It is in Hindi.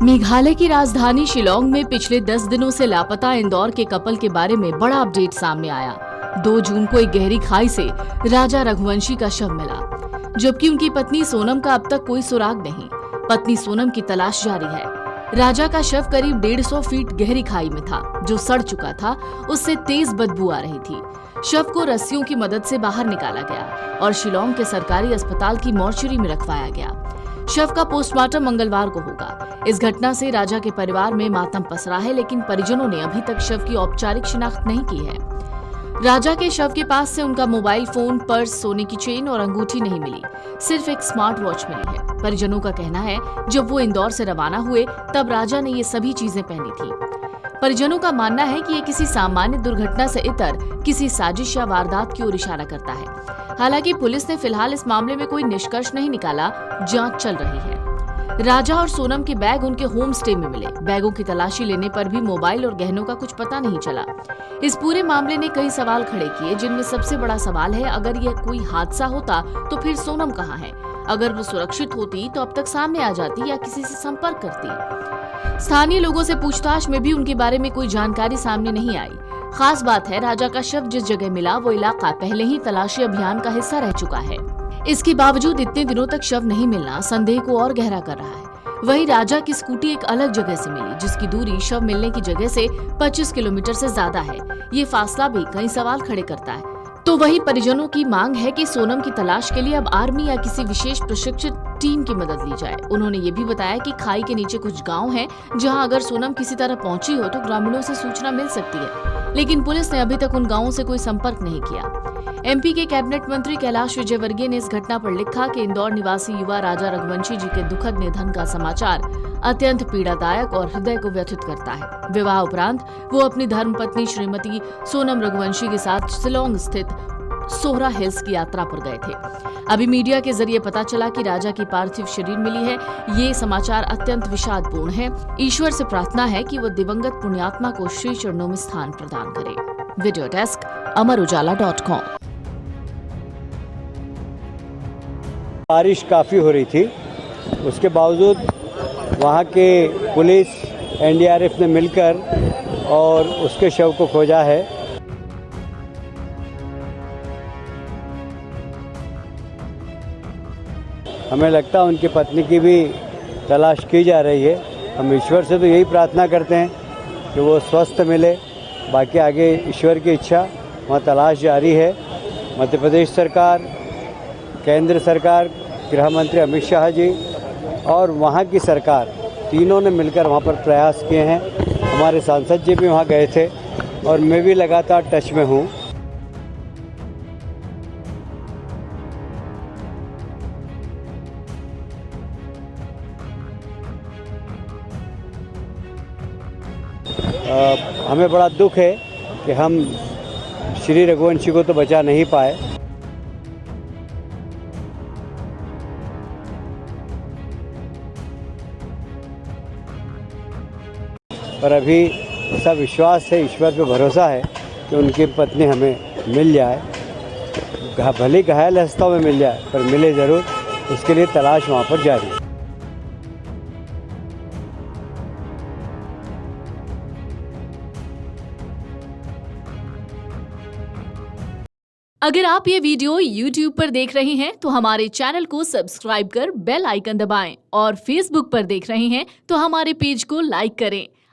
मेघालय की राजधानी शिलोंग में पिछले 10 दिनों से लापता इंदौर के कपल के बारे में बड़ा अपडेट सामने आया। 2 जून को एक गहरी खाई से राजा रघुवंशी का शव मिला, जबकि उनकी पत्नी सोनम का अब तक कोई सुराग नहीं। पत्नी सोनम की तलाश जारी है। राजा का शव करीब 150 फीट गहरी खाई में था, जो सड़ चुका था। उससे तेज बदबू आ रही थी। शव को रस्सियों की मदद से बाहर निकाला गया और शिलोंग के सरकारी अस्पताल की मॉर्चरी में रखवाया गया। शव का पोस्टमार्टम मंगलवार को होगा। इस घटना से राजा के परिवार में मातम पसरा है, लेकिन परिजनों ने अभी तक शव की औपचारिक शिनाख्त नहीं की है। राजा के शव के पास से उनका मोबाइल फोन, पर्स, सोने की चेन और अंगूठी नहीं मिली, सिर्फ एक स्मार्ट वॉच मिली है। परिजनों का कहना है, जब वो इंदौर से रवाना हुए तब राजा ने ये सभी चीजें पहनी थी। परिजनों का मानना है कि ये किसी सामान्य दुर्घटना से इतर किसी साजिश या वारदात की ओर इशारा करता है। हालांकि पुलिस ने फिलहाल इस मामले में कोई निष्कर्ष नहीं निकाला। जांच चल रही है। राजा और सोनम के बैग उनके होम स्टे में मिले। बैगों की तलाशी लेने पर भी मोबाइल और गहनों का कुछ पता नहीं चला। इस पूरे मामले ने कई सवाल खड़े किए, जिनमें सबसे बड़ा सवाल है, अगर यह कोई हादसा होता तो फिर सोनम कहाँ है? अगर वो सुरक्षित होती तो अब तक सामने आ जाती या किसी से संपर्क करती। स्थानीय लोगों से पूछताछ में भी उनके बारे में कोई जानकारी सामने नहीं आई। खास बात है, राजा का शव जिस जगह मिला वो इलाका पहले ही तलाशी अभियान का हिस्सा रह चुका है। इसके बावजूद इतने दिनों तक शव नहीं मिलना संदेह को और गहरा कर रहा है। वहीं राजा की स्कूटी एक अलग जगह से मिली, जिसकी दूरी शव मिलने की जगह से 25 किलोमीटर से ज्यादा है। ये फासला भी कई सवाल खड़े करता है। तो वही परिजनों की मांग है कि सोनम की तलाश के लिए अब आर्मी या किसी विशेष प्रशिक्षित टीम की मदद ली जाए। उन्होंने ये भी बताया कि खाई के नीचे कुछ गांव हैं, जहां अगर सोनम किसी तरह पहुंची हो तो ग्रामीणों से सूचना मिल सकती है, लेकिन पुलिस ने अभी तक उन गांवों से कोई संपर्क नहीं किया। एमपी के कैबिनेट मंत्री कैलाश विजयवर्गीय ने इस घटना पर लिखा कि इंदौर निवासी युवा राजा रघुवंशी जी के दुखद निधन का समाचार अत्यंत पीड़ादायक और हृदय को व्यथित करता है। विवाह उपरांत वो अपनी धर्मपत्नी श्रीमती सोनम रघुवंशी के साथ शिलोंग स्थित सोहरा हिल्स की यात्रा पर गए थे। अभी मीडिया के जरिए पता चला कि राजा की पार्थिव शरीर मिली है। ये समाचार अत्यंत विषादपूर्ण है। ईश्वर से प्रार्थना है कि वो दिवंगत पुण्यात्मा को श्री चरणों में स्थान प्रदान करे। Video desk Amar Ujala dot com. बारिश काफ़ी हो रही थी, उसके बावजूद वहाँ के पुलिस, एनडीआरएफ ने मिलकर और उसके शव को खोजा है। हमें लगता है उनकी पत्नी की भी तलाश की जा रही है। हम ईश्वर से तो यही प्रार्थना करते हैं कि वो स्वस्थ मिले। बाकी आगे ईश्वर की इच्छा, वहाँ तलाश जारी है। मध्य प्रदेश सरकार, केंद्र सरकार, गृह मंत्री अमित शाह जी और वहाँ की सरकार, तीनों ने मिलकर वहाँ पर प्रयास किए हैं। हमारे सांसद जी भी वहाँ गए थे और मैं भी लगातार टच में हूँ। हमें बड़ा दुख है कि हम श्री रघुवंशी को तो बचा नहीं पाए। पर अभी ऐसा विश्वास है, ईश्वर पे भरोसा है कि उनकी पत्नी हमें मिल जाए। भले घायल अवस्था में मिल जाए, पर मिले ज़रूर। उसके लिए तलाश वहाँ पर जारी है। अगर आप ये वीडियो YouTube पर देख रहे हैं तो हमारे चैनल को सब्सक्राइब कर बेल आइकन दबाएं, और Facebook पर देख रहे हैं तो हमारे पेज को लाइक करें।